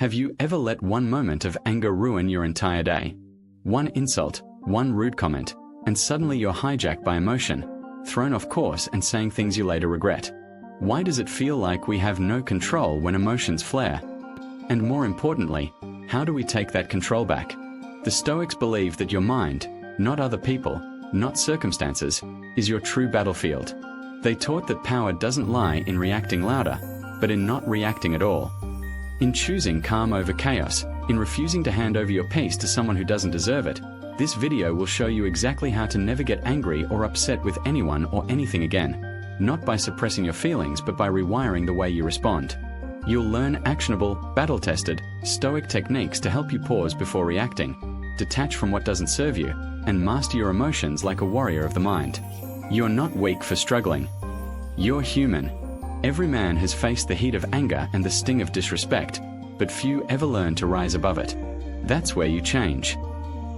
Have you ever let one moment of anger ruin your entire day? One insult, one rude comment, and suddenly you're hijacked by emotion, thrown off course and saying things you later regret. Why does it feel like we have no control when emotions flare? And more importantly, how do we take that control back? The Stoics believe that your mind, not other people, not circumstances, is your true battlefield. They taught that power doesn't lie in reacting louder, but in not reacting at all. In choosing calm over chaos, in refusing to hand over your peace to someone who doesn't deserve it, this video will show you exactly how to never get angry or upset with anyone or anything again, not by suppressing your feelings but by rewiring the way you respond. You'll learn actionable, battle-tested, Stoic techniques to help you pause before reacting, detach from what doesn't serve you, and master your emotions like a warrior of the mind. You're not weak for struggling. You're human. Every man has faced the heat of anger and the sting of disrespect, but few ever learn to rise above it. That's where you change.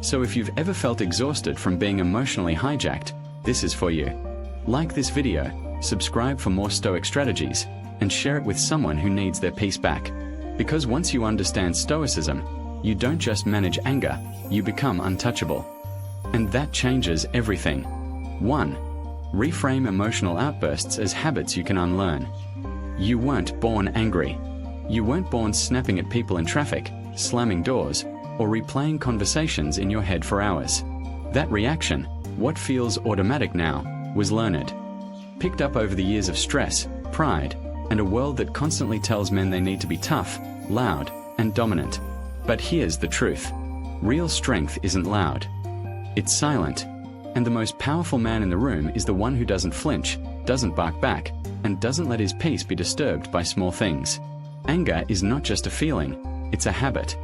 So if you've ever felt exhausted from being emotionally hijacked, this is for you. Like this video, subscribe for more Stoic strategies, and share it with someone who needs their peace back. Because once you understand Stoicism, you don't just manage anger, you become untouchable. And that changes everything. 1. Reframe emotional outbursts as habits you can unlearn. You weren't born angry. You weren't born snapping at people in traffic, slamming doors, or replaying conversations in your head for hours. That reaction, what feels automatic now, was learned. Picked up over the years of stress, pride, and a world that constantly tells men they need to be tough, loud, and dominant. But here's the truth. Real strength isn't loud. It's silent. And the most powerful man in the room is the one who doesn't flinch, doesn't bark back, and doesn't let his peace be disturbed by small things. Anger is not just a feeling, it's a habit.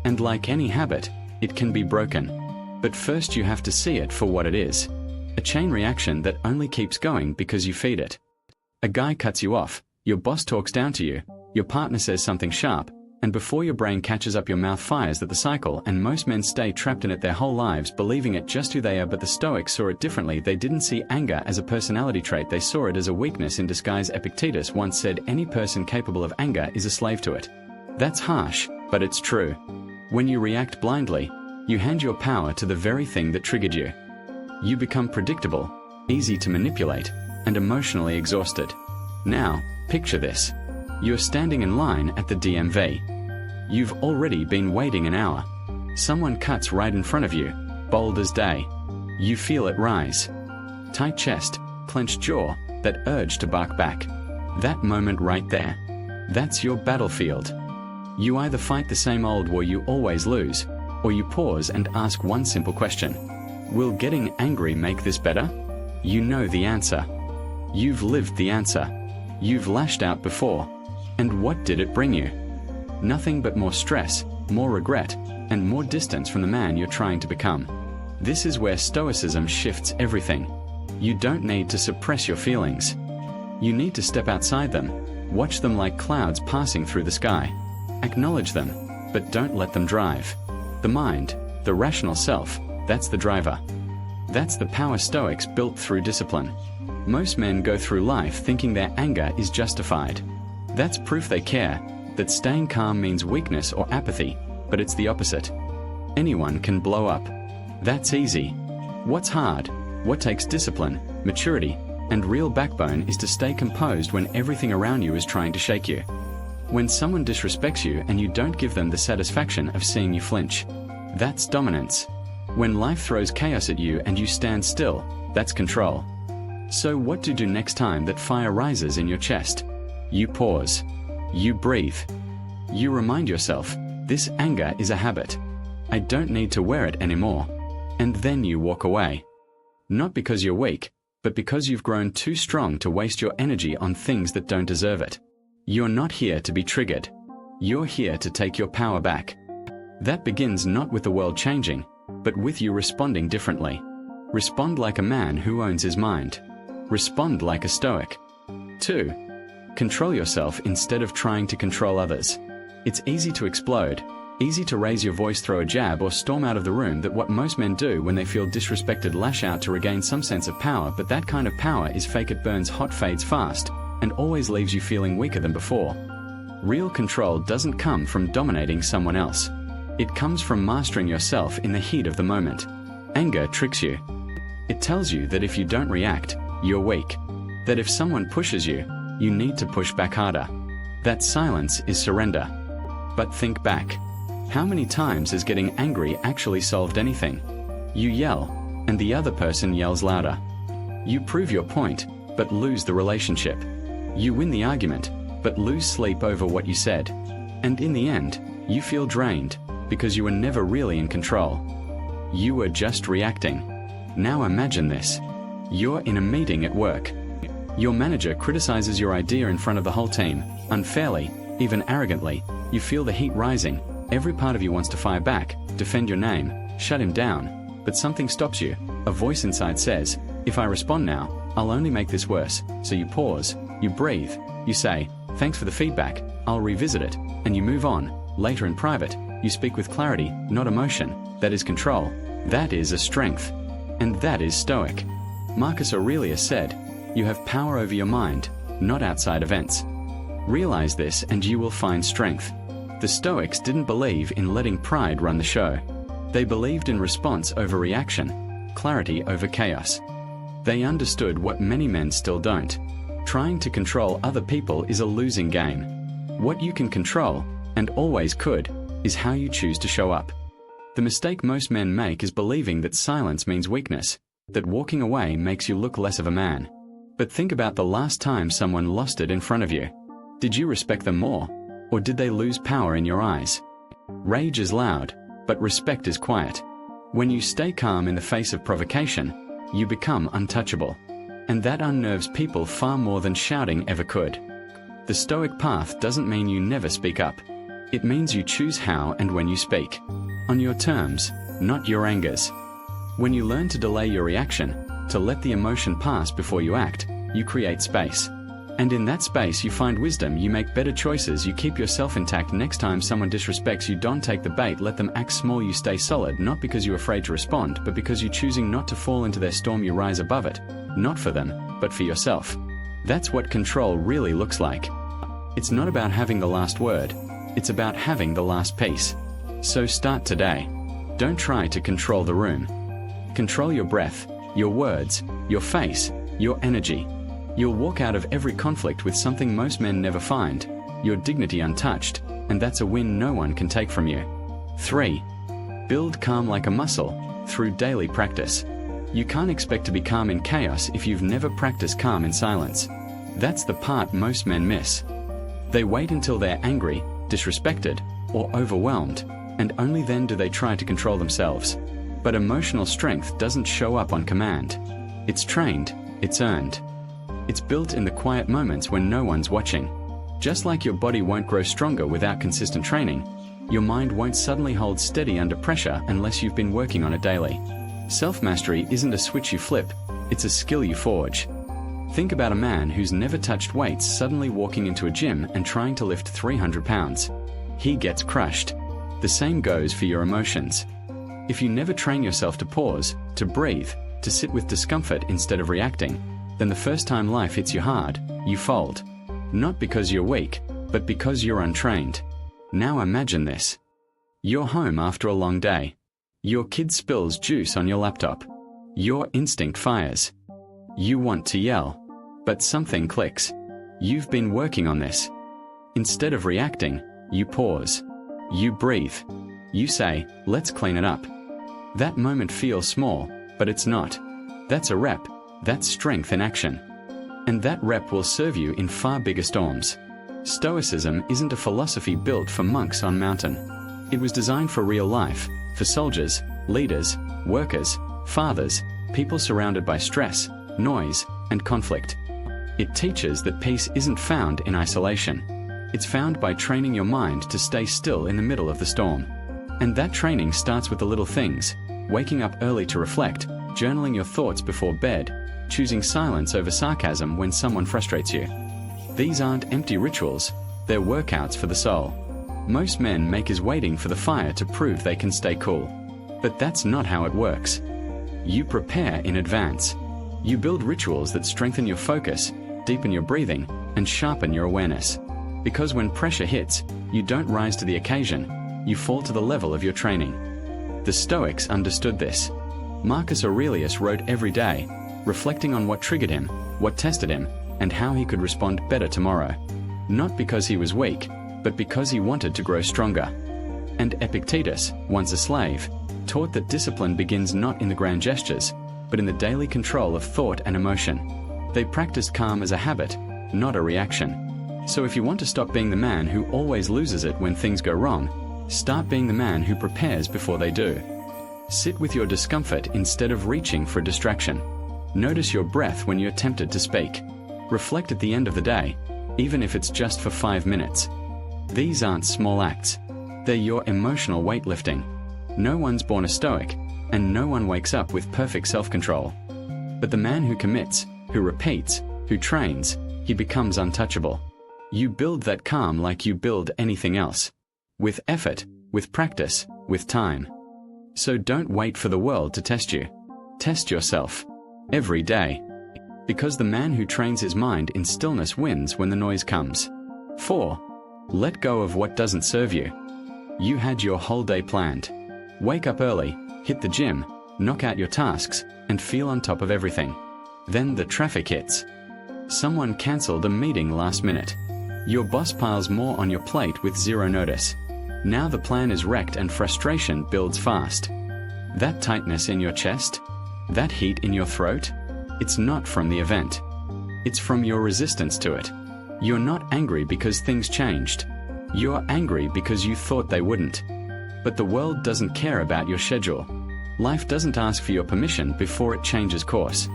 And like any habit, it can be broken. But first you have to see it for what it is. A chain reaction that only keeps going because you feed it. A guy cuts you off, your boss talks down to you, your partner says something sharp, and before your brain catches up your mouth fires at the cycle, and most men stay trapped in it their whole lives believing it just who they are. But the Stoics saw it differently. They didn't see anger as a personality trait, they saw it as a weakness in disguise. Epictetus once said any person capable of anger is a slave to it. That's harsh, but it's true. When you react blindly, you hand your power to the very thing that triggered you. You become predictable, easy to manipulate, and emotionally exhausted. Now, picture this. You're standing in line at the DMV. You've already been waiting an hour. Someone cuts right in front of you, bold as day. You feel it rise. Tight chest, clenched jaw, that urge to bark back. That moment right there. That's your battlefield. You either fight the same old war you always lose, or you pause and ask one simple question. Will getting angry make this better? You know the answer. You've lived the answer. You've lashed out before. And what did it bring you? Nothing but more stress, more regret, and more distance from the man you're trying to become. This is where Stoicism shifts everything. You don't need to suppress your feelings. You need to step outside them, watch them like clouds passing through the sky. Acknowledge them, but don't let them drive. The mind, the rational self, that's the driver. That's the power Stoics built through discipline. Most men go through life thinking their anger is justified. That's proof they care, that staying calm means weakness or apathy, but it's the opposite. Anyone can blow up. That's easy. What's hard, what takes discipline, maturity, and real backbone is to stay composed when everything around you is trying to shake you. When someone disrespects you and you don't give them the satisfaction of seeing you flinch. That's dominance. When life throws chaos at you and you stand still, that's control. So what to do next time that fire rises in your chest? You pause. You breathe. You remind yourself, this anger is a habit. I don't need to wear it anymore. And then you walk away. Not because you're weak, but because you've grown too strong to waste your energy on things that don't deserve it. You're not here to be triggered. You're here to take your power back. That begins not with the world changing, but with you responding differently. Respond like a man who owns his mind. Respond like a Stoic. 2. Control yourself instead of trying to control others. It's easy to explode, easy to raise your voice, throw a jab, or storm out of the room. That what most men do when they feel disrespected, lash out to regain some sense of power. But that kind of power is fake. It burns hot, fades fast, and always leaves you feeling weaker than before. Real control doesn't come from dominating someone else. It comes from mastering yourself in the heat of the moment. Anger tricks you. It tells you that if you don't react, you're weak. That if someone pushes you, you need to push back harder. That silence is surrender. But think back. How many times has getting angry actually solved anything? You yell, and the other person yells louder. You prove your point, but lose the relationship. You win the argument, but lose sleep over what you said. And in the end, you feel drained, because you were never really in control. You were just reacting. Now imagine this. You're in a meeting at work. Your manager criticizes your idea in front of the whole team, unfairly, even arrogantly. You feel the heat rising. Every part of you wants to fire back, defend your name, shut him down. But something stops you. A voice inside says, if I respond now, I'll only make this worse. So you pause, you breathe, you say, thanks for the feedback, I'll revisit it, and you move on. Later in private, you speak with clarity, not emotion. That is control. That is a strength. And that is Stoic. Marcus Aurelius said, you have power over your mind, not outside events. Realize this and you will find strength. The Stoics didn't believe in letting pride run the show. They believed in response over reaction, clarity over chaos. They understood what many men still don't. Trying to control other people is a losing game. What you can control, and always could, is how you choose to show up. The mistake most men make is believing that silence means weakness, that walking away makes you look less of a man. But think about the last time someone lost it in front of you. Did you respect them more, or did they lose power in your eyes? Rage is loud, but respect is quiet. When you stay calm in the face of provocation, you become untouchable. And that unnerves people far more than shouting ever could. The Stoic path doesn't mean you never speak up. It means you choose how and when you speak. On your terms, not your angers. When you learn to delay your reaction, to let the emotion pass before you act, you create space. And in that space you find wisdom, you make better choices, you keep yourself intact. Next time someone disrespects you, don't take the bait, let them act small, you stay solid, not because you're afraid to respond, but because you're choosing not to fall into their storm, you rise above it. Not for them, but for yourself. That's what control really looks like. It's not about having the last word, it's about having the last piece. So start today. Don't try to control the room. Control your breath, your words, your face, your energy. You'll walk out of every conflict with something most men never find, your dignity untouched, and that's a win no one can take from you. 3. Build calm like a muscle, through daily practice. You can't expect to be calm in chaos if you've never practiced calm in silence. That's the part most men miss. They wait until they're angry, disrespected, or overwhelmed, and only then do they try to control themselves. But emotional strength doesn't show up on command. It's trained, it's earned. It's built in the quiet moments when no one's watching. Just like your body won't grow stronger without consistent training, your mind won't suddenly hold steady under pressure unless you've been working on it daily. Self-mastery isn't a switch you flip, it's a skill you forge. Think about a man who's never touched weights suddenly walking into a gym and trying to lift 300 pounds. He gets crushed. The same goes for your emotions. If you never train yourself to pause, to breathe, to sit with discomfort instead of reacting, then the first time life hits you hard, you fold. Not because you're weak, but because you're untrained. Now imagine this. You're home after a long day. Your kid spills juice on your laptop. Your instinct fires. You want to yell, but something clicks. You've been working on this. Instead of reacting, you pause. You breathe. You say, let's clean it up. That moment feels small, but it's not. That's a rep. That's strength in action. And that rep will serve you in far bigger storms. Stoicism isn't a philosophy built for monks on mountain. It was designed for real life, for soldiers, leaders, workers, fathers, people surrounded by stress, noise, and conflict. It teaches that peace isn't found in isolation. It's found by training your mind to stay still in the middle of the storm. And that training starts with the little things: waking up early to reflect, journaling your thoughts before bed, choosing silence over sarcasm when someone frustrates you. These aren't empty rituals, they're workouts for the soul. Most men make is waiting for the fire to prove they can stay cool. But that's not how it works. You prepare in advance. You build rituals that strengthen your focus, deepen your breathing, and sharpen your awareness. Because when pressure hits, you don't rise to the occasion, you fall to the level of your training. The Stoics understood this. Marcus Aurelius wrote every day, reflecting on what triggered him, what tested him, and how he could respond better tomorrow. Not because he was weak, but because he wanted to grow stronger. And Epictetus, once a slave, taught that discipline begins not in the grand gestures, but in the daily control of thought and emotion. They practiced calm as a habit, not a reaction. So if you want to stop being the man who always loses it when things go wrong, start being the man who prepares before they do. Sit with your discomfort instead of reaching for a distraction. Notice your breath when you're tempted to speak. Reflect at the end of the day, even if it's just for 5 minutes. These aren't small acts. They're your emotional weightlifting. No one's born a stoic, and no one wakes up with perfect self-control. But the man who commits, who repeats, who trains, he becomes untouchable. You build that calm like you build anything else. With effort, with practice, with time. So don't wait for the world to test you. Test yourself. Every day. Because the man who trains his mind in stillness wins when the noise comes. 4. Let go of what doesn't serve you. You had your whole day planned. Wake up early, hit the gym, knock out your tasks, and feel on top of everything. Then the traffic hits. Someone cancelled a meeting last minute. Your boss piles more on your plate with zero notice. Now the plan is wrecked and frustration builds fast. That tightness in your chest, that heat in your throat, it's not from the event. It's from your resistance to it. You're not angry because things changed. You're angry because you thought they wouldn't. But the world doesn't care about your schedule. Life doesn't ask for your permission before it changes course.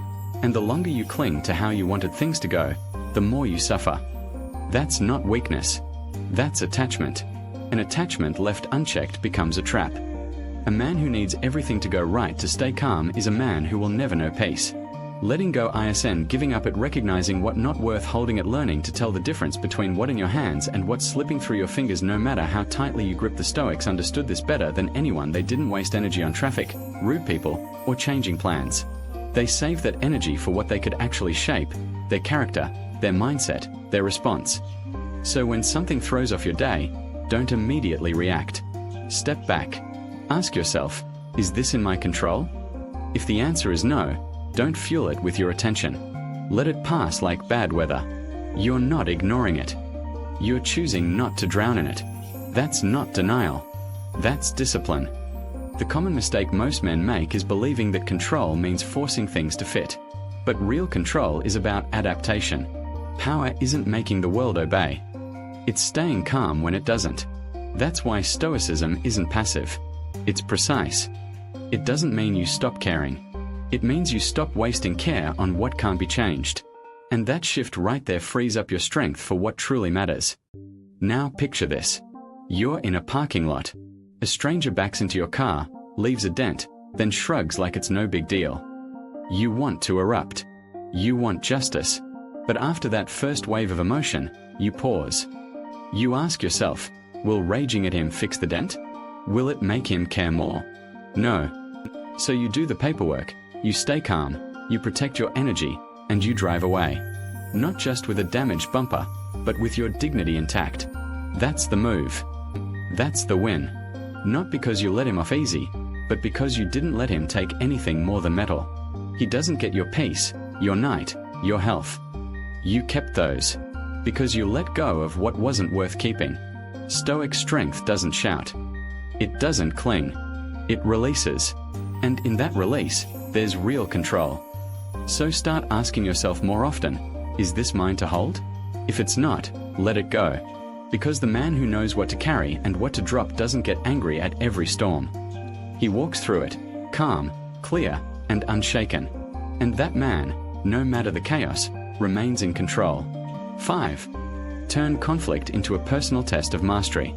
And the longer you cling to how you wanted things to go, the more you suffer. That's not weakness. That's attachment. An attachment left unchecked becomes a trap. A man who needs everything to go right to stay calm is a man who will never know peace. Letting go ISN, giving up at recognizing what not worth holding, at learning to tell the difference between what in your hands and what's slipping through your fingers no matter how tightly you grip. The Stoics understood this better than anyone. They didn't waste energy on traffic, rude people, or changing plans. They saved that energy for what they could actually shape, their character, their mindset, their response. So when something throws off your day, don't immediately react. Step back. Ask yourself, is this in my control? If the answer is no, don't fuel it with your attention. Let it pass like bad weather. You're not ignoring it. You're choosing not to drown in it. That's not denial. That's discipline. The common mistake most men make is believing that control means forcing things to fit. But real control is about adaptation. Power isn't making the world obey. It's staying calm when it doesn't. That's why Stoicism isn't passive. It's precise. It doesn't mean you stop caring. It means you stop wasting care on what can't be changed. And that shift right there frees up your strength for what truly matters. Now picture this. You're in a parking lot. A stranger backs into your car, leaves a dent, then shrugs like it's no big deal. You want to erupt. You want justice. But after that first wave of emotion, you pause. You ask yourself, will raging at him fix the dent? Will it make him care more? No. So you do the paperwork. You stay calm, you protect your energy, and you drive away. Not just with a damaged bumper, but with your dignity intact. That's the move. That's the win. Not because you let him off easy, but because you didn't let him take anything more than metal. He doesn't get your peace, your night, your health. You kept those. Because you let go of what wasn't worth keeping. Stoic strength doesn't shout. It doesn't cling. It releases. And in that release, there's real control. So start asking yourself more often, is this mine to hold? If it's not, let it go. Because the man who knows what to carry and what to drop doesn't get angry at every storm. He walks through it, calm, clear, and unshaken. And that man, no matter the chaos, remains in control. 5. Turn conflict into a personal test of mastery.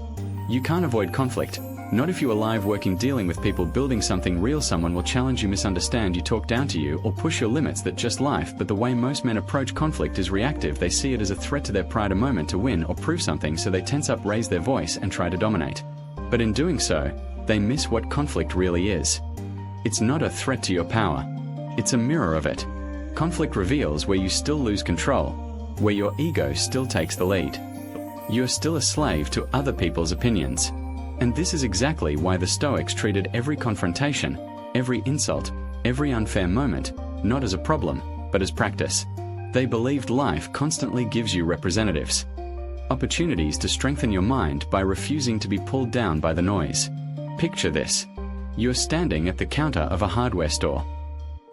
You can't avoid conflict. Not if you're alive, working, dealing with people, building something real. Someone will challenge you, misunderstand you, talk down to you, or push your limits. That's just life. But the way most men approach conflict is reactive. They see it as a threat to their pride, a moment to win or prove something, so they tense up, raise their voice, and try to dominate. But in doing so, they miss what conflict really is. It's not a threat to your power. It's a mirror of it. Conflict reveals where you still lose control, where your ego still takes the lead. You are still a slave to other people's opinions. And this is exactly why the Stoics treated every confrontation, every insult, every unfair moment, not as a problem, but as practice. They believed life constantly gives you representatives. Opportunities to strengthen your mind by refusing to be pulled down by the noise. Picture this. You're standing at the counter of a hardware store.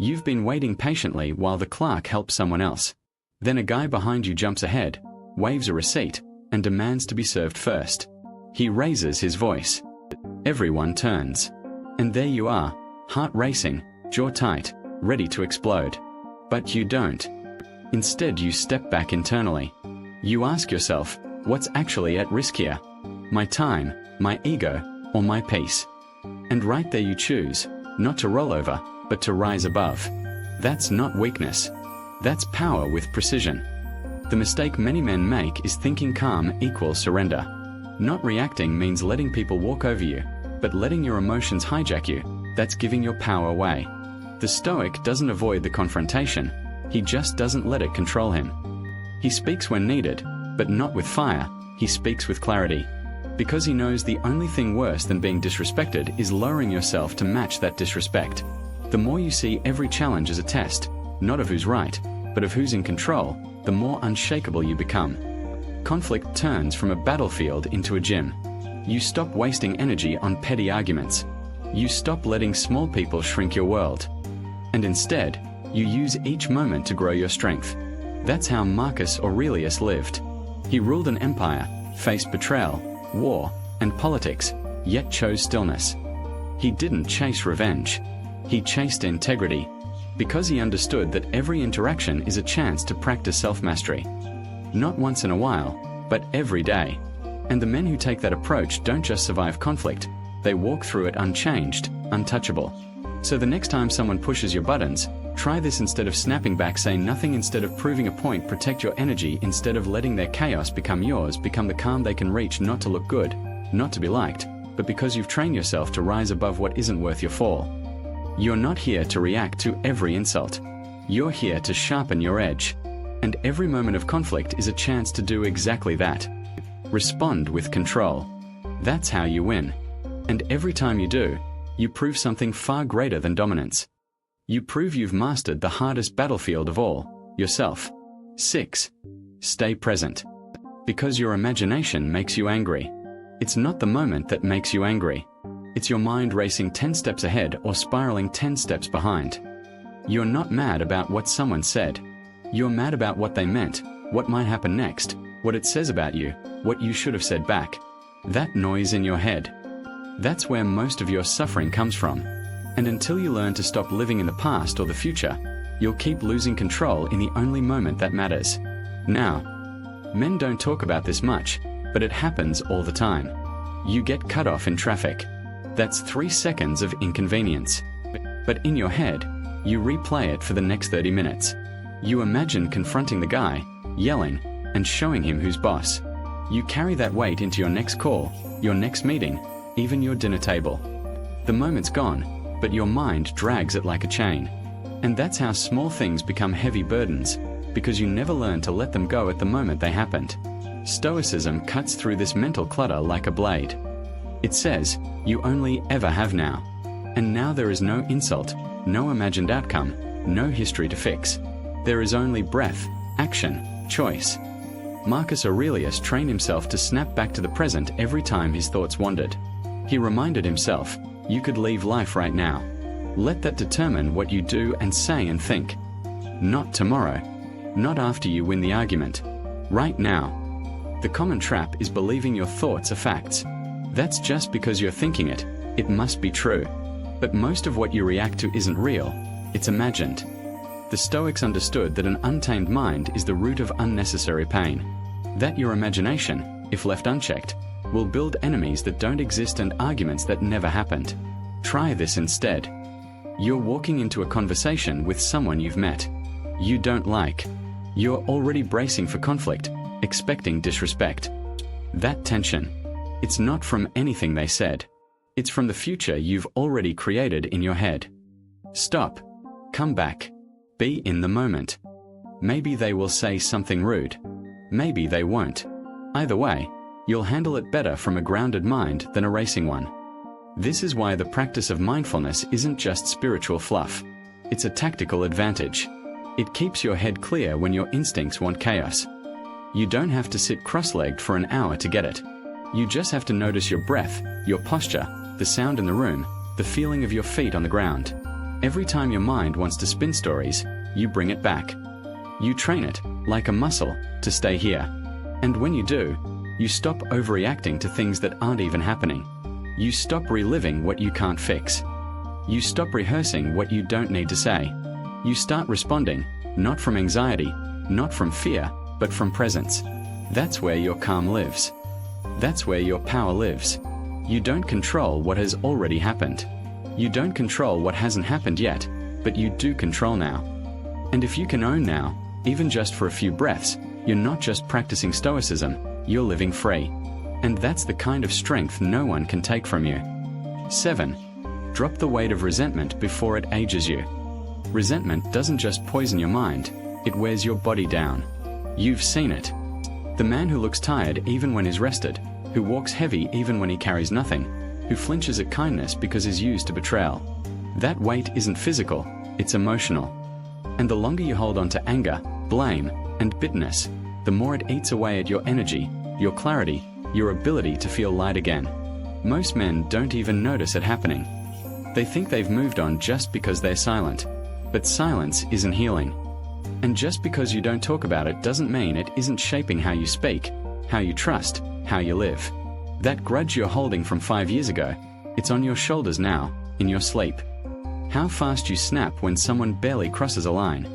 You've been waiting patiently while the clerk helps someone else. Then a guy behind you jumps ahead, waves a receipt, and demands to be served first. He raises his voice. Everyone turns. And there you are, heart racing, jaw tight, ready to explode. But you don't. Instead, you step back internally. You ask yourself, what's actually at risk here? My time, my ego, or my peace? And right there you choose, not to roll over, but to rise above. That's not weakness. That's power with precision. The mistake many men make is thinking calm equals surrender. Not reacting means letting people walk over you, but letting your emotions hijack you. That's giving your power away. The Stoic doesn't avoid the confrontation. He just doesn't let it control him. He speaks when needed, but not with fire. He speaks with clarity. Because he knows the only thing worse than being disrespected is lowering yourself to match that disrespect. The more you see every challenge as a test, not of who's right, but of who's in control, the more unshakable you become. Conflict turns from a battlefield into a gym. You stop wasting energy on petty arguments. You stop letting small people shrink your world. And instead, you use each moment to grow your strength. That's how Marcus Aurelius lived. He ruled an empire, faced betrayal, war, and politics, yet chose stillness. He didn't chase revenge. He chased integrity, because he understood that every interaction is a chance to practice self-mastery. Not once in a while, but every day. And the men who take that approach don't just survive conflict, they walk through it unchanged, untouchable. So the next time someone pushes your buttons, try this instead of snapping back, say nothing instead of proving a point, protect your energy instead of letting their chaos become yours, become the calm they can reach, not to look good, not to be liked, but because you've trained yourself to rise above what isn't worth your fall. You're not here to react to every insult. You're here to sharpen your edge. And every moment of conflict is a chance to do exactly that. Respond with control. That's how you win. And every time you do, you prove something far greater than dominance. You prove you've mastered the hardest battlefield of all, yourself. 6. Stay present. Because your imagination makes you angry. It's not the moment that makes you angry. It's your mind racing 10 steps ahead or spiraling 10 steps behind. You're not mad about what someone said. You're mad about what they meant, what might happen next, what it says about you, what you should have said back. That noise in your head. That's where most of your suffering comes from. And until you learn to stop living in the past or the future, you'll keep losing control in the only moment that matters. Now, men don't talk about this much, but it happens all the time. You get cut off in traffic. That's 3 seconds of inconvenience. But in your head, you replay it for the next 30 minutes. You imagine confronting the guy, yelling, and showing him who's boss. You carry that weight into your next call, your next meeting, even your dinner table. The moment's gone, but your mind drags it like a chain. And that's how small things become heavy burdens, because you never learn to let them go at the moment they happened. Stoicism cuts through this mental clutter like a blade. It says, you only ever have now. And now there is no insult, no imagined outcome, no history to fix. There is only breath, action, choice. Marcus Aurelius trained himself to snap back to the present every time his thoughts wandered. He reminded himself, you could leave life right now. Let that determine what you do and say and think. Not tomorrow. Not after you win the argument. Right now. The common trap is believing your thoughts are facts. That's just because you're thinking it. It must be true. But most of what you react to isn't real. It's imagined. The Stoics understood that an untamed mind is the root of unnecessary pain. That your imagination, if left unchecked, will build enemies that don't exist and arguments that never happened. Try this instead. You're walking into a conversation with someone you've met. You don't like. You're already bracing for conflict, expecting disrespect. That tension, it's not from anything they said. It's from the future you've already created in your head. Stop. Come back. Be in the moment. Maybe they will say something rude. Maybe they won't. Either way, you'll handle it better from a grounded mind than a racing one. This is why the practice of mindfulness isn't just spiritual fluff. It's a tactical advantage. It keeps your head clear when your instincts want chaos. You don't have to sit cross-legged for an hour to get it. You just have to notice your breath, your posture, the sound in the room, the feeling of your feet on the ground. Every time your mind wants to spin stories, you bring it back. You train it, like a muscle, to stay here. And when you do, you stop overreacting to things that aren't even happening. You stop reliving what you can't fix. You stop rehearsing what you don't need to say. You start responding, not from anxiety, not from fear, but from presence. That's where your calm lives. That's where your power lives. You don't control what has already happened. You don't control what hasn't happened yet, but you do control now. And if you can own now, even just for a few breaths, you're not just practicing stoicism, you're living free. And that's the kind of strength no one can take from you. 7. Drop the weight of resentment before it ages you. Resentment doesn't just poison your mind, it wears your body down. You've seen it. The man who looks tired even when he's rested, who walks heavy even when he carries nothing, who flinches at kindness because he's used to betrayal. That weight isn't physical, it's emotional. And the longer you hold on to anger, blame, and bitterness, the more it eats away at your energy, your clarity, your ability to feel light again. Most men don't even notice it happening. They think they've moved on just because they're silent. But silence isn't healing. And just because you don't talk about it doesn't mean it isn't shaping how you speak, how you trust, how you live. That grudge you're holding from 5 years ago, it's on your shoulders now, in your sleep. How fast you snap when someone barely crosses a line.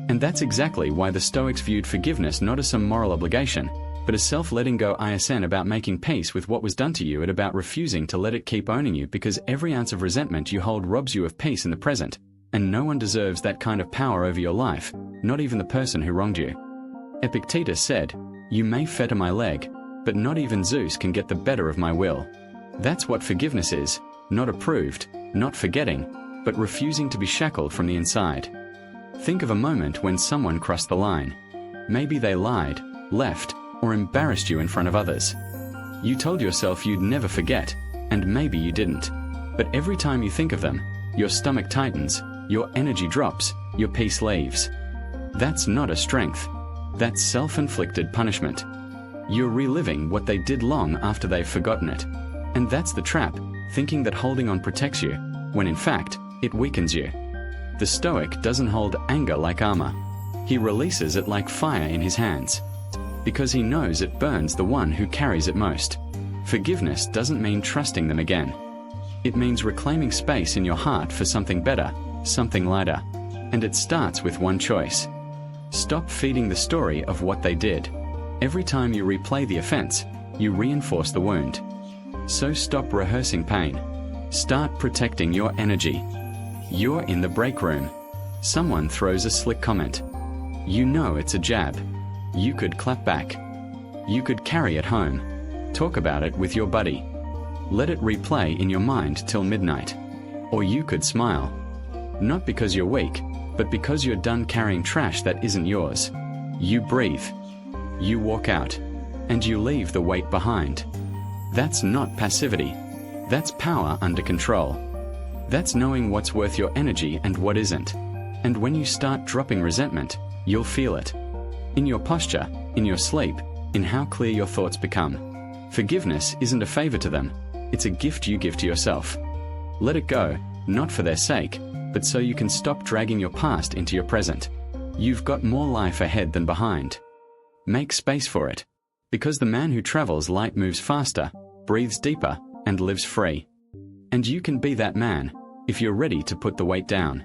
And that's exactly why the Stoics viewed forgiveness not as some moral obligation, but as self-letting go ISN about making peace with what was done to you and about refusing to let it keep owning you, because every ounce of resentment you hold robs you of peace in the present, and no one deserves that kind of power over your life, not even the person who wronged you. Epictetus said, "You may fetter my leg, but not even Zeus can get the better of my will." That's what forgiveness is, not approved, not forgetting, but refusing to be shackled from the inside. Think of a moment when someone crossed the line. Maybe they lied, left, or embarrassed you in front of others. You told yourself you'd never forget, and maybe you didn't. But every time you think of them, your stomach tightens, your energy drops, your peace leaves. That's not a strength. That's self-inflicted punishment. You're reliving what they did long after they've forgotten it. And that's the trap, thinking that holding on protects you, when in fact, it weakens you. The Stoic doesn't hold anger like armor. He releases it like fire in his hands, because he knows it burns the one who carries it most. Forgiveness doesn't mean trusting them again. It means reclaiming space in your heart for something better, something lighter. And it starts with one choice. Stop feeding the story of what they did. Every time you replay the offense, you reinforce the wound. So stop rehearsing pain. Start protecting your energy. You're in the break room. Someone throws a slick comment. You know it's a jab. You could clap back. You could carry it home. Talk about it with your buddy. Let it replay in your mind till midnight. Or you could smile. Not because you're weak, but because you're done carrying trash that isn't yours. You breathe. You walk out. And you leave the weight behind. That's not passivity. That's power under control. That's knowing what's worth your energy and what isn't. And when you start dropping resentment, you'll feel it. In your posture, in your sleep, in how clear your thoughts become. Forgiveness isn't a favor to them. It's a gift you give to yourself. Let it go, not for their sake, but so you can stop dragging your past into your present. You've got more life ahead than behind. Make space for it. Because the man who travels light moves faster, breathes deeper, and lives free. And you can be that man, if you're ready to put the weight down.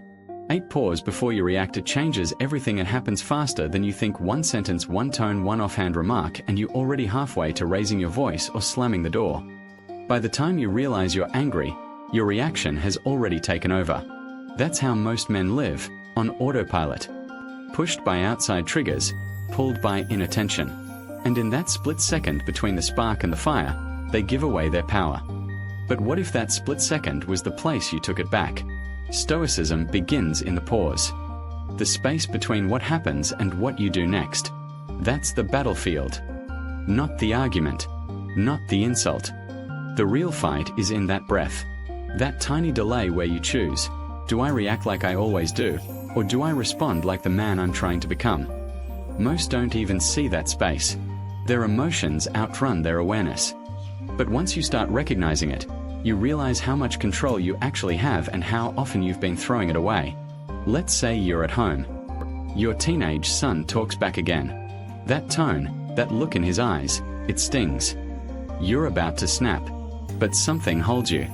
8. Pause before you react. It changes everything and happens faster than you think. One sentence, one tone, one offhand remark, and you're already halfway to raising your voice or slamming the door. By the time you realize you're angry, your reaction has already taken over. That's how most men live, on autopilot. Pushed by outside triggers, pulled by inattention. And in that split second between the spark and the fire, they give away their power. But what if that split second was the place you took it back? Stoicism begins in the pause. The space between what happens and what you do next. That's the battlefield. not the argument, not the insult. The real fight is in that breath. That tiny delay where you choose, do I react like I always do, or do I respond like the man I'm trying to become? Most don't even see that space. Their emotions outrun their awareness. But once you start recognizing it, you realize how much control you actually have and how often you've been throwing it away. Let's say you're at home. Your teenage son talks back again. That tone, that look in his eyes, it stings. You're about to snap, but something holds you.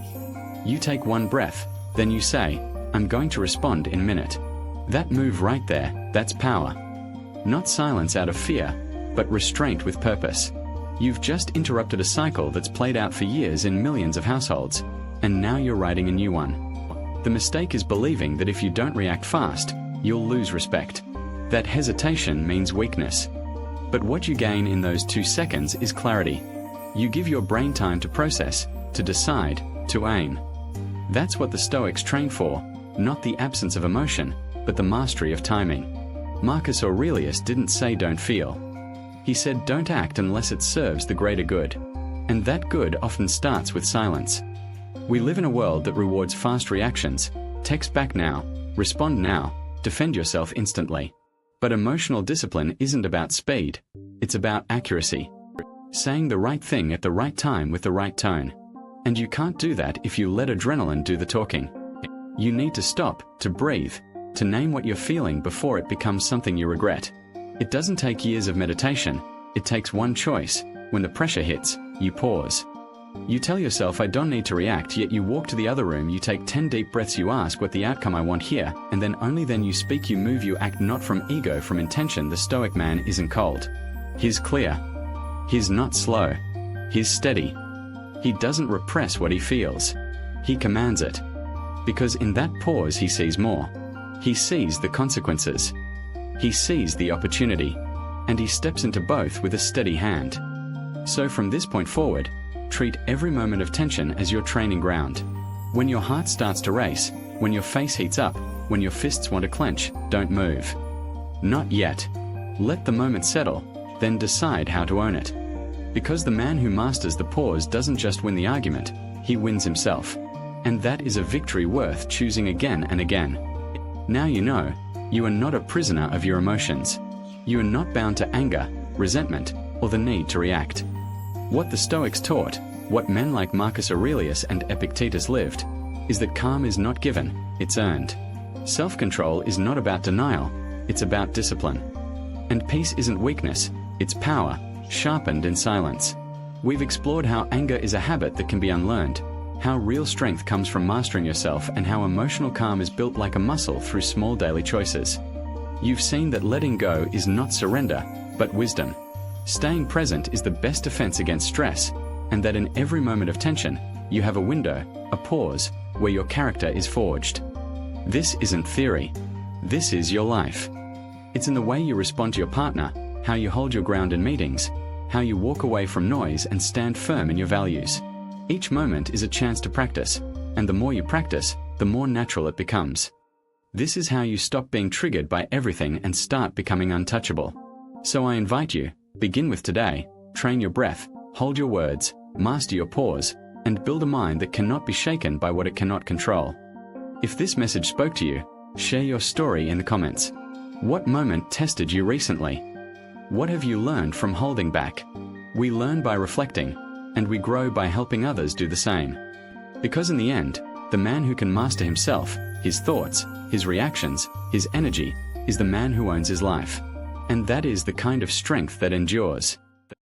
You take one breath, then you say, I'm going to respond in a minute. That move right there, that's power. Not silence out of fear, but restraint with purpose. You've just interrupted a cycle that's played out for years in millions of households, and now you're writing a new one. The mistake is believing that if you don't react fast, you'll lose respect. That hesitation means weakness. But what you gain in those 2 seconds is clarity. You give your brain time to process, to decide, to aim. That's what the Stoics train for, not the absence of emotion, but the mastery of timing. Marcus Aurelius didn't say don't feel. He said don't act unless it serves the greater good. And that good often starts with silence. We live in a world that rewards fast reactions. Text back now, respond now, defend yourself instantly. But emotional discipline isn't about speed, it's about accuracy. Saying the right thing at the right time with the right tone. And you can't do that if you let adrenaline do the talking. You need to stop, to breathe, to name what you're feeling before it becomes something you regret. It doesn't take years of meditation, it takes one choice. When the pressure hits, you pause. You tell yourself I don't need to react, yet you walk to the other room, you take 10 deep breaths, you ask what the outcome I want here, and then only then you speak, you move, you act, not from ego, from intention. The Stoic man isn't cold. He's clear. He's not slow. He's steady. He doesn't repress what he feels. He commands it. Because in that pause he sees more. He sees the consequences. He sees the opportunity. And he steps into both with a steady hand. So from this point forward, treat every moment of tension as your training ground. When your heart starts to race, when your face heats up, when your fists want to clench, don't move. Not yet. Let the moment settle, then decide how to own it. Because the man who masters the pause doesn't just win the argument, he wins himself. And that is a victory worth choosing again and again. Now you know, you are not a prisoner of your emotions. You are not bound to anger, resentment, or the need to react. What the Stoics taught, what men like Marcus Aurelius and Epictetus lived, is that calm is not given, it's earned. Self-control is not about denial, it's about discipline. And peace isn't weakness, it's power, sharpened in silence. We've explored how anger is a habit that can be unlearned, how real strength comes from mastering yourself, and how emotional calm is built like a muscle through small daily choices. You've seen that letting go is not surrender, but wisdom. Staying present is the best defense against stress, and that in every moment of tension, you have a window, a pause, where your character is forged. This isn't theory. This is your life. It's in the way you respond to your partner, how you hold your ground in meetings, how you walk away from noise and stand firm in your values. Each moment is a chance to practice, and the more you practice, the more natural it becomes. This is how you stop being triggered by everything and start becoming untouchable. So I invite you, begin with today, train your breath, hold your words, master your pause, and build a mind that cannot be shaken by what it cannot control. If this message spoke to you, share your story in the comments. What moment tested you recently? What have you learned from holding back? We learn by reflecting, and we grow by helping others do the same. Because in the end, the man who can master himself, his thoughts, his reactions, his energy, is the man who owns his life. And that is the kind of strength that endures.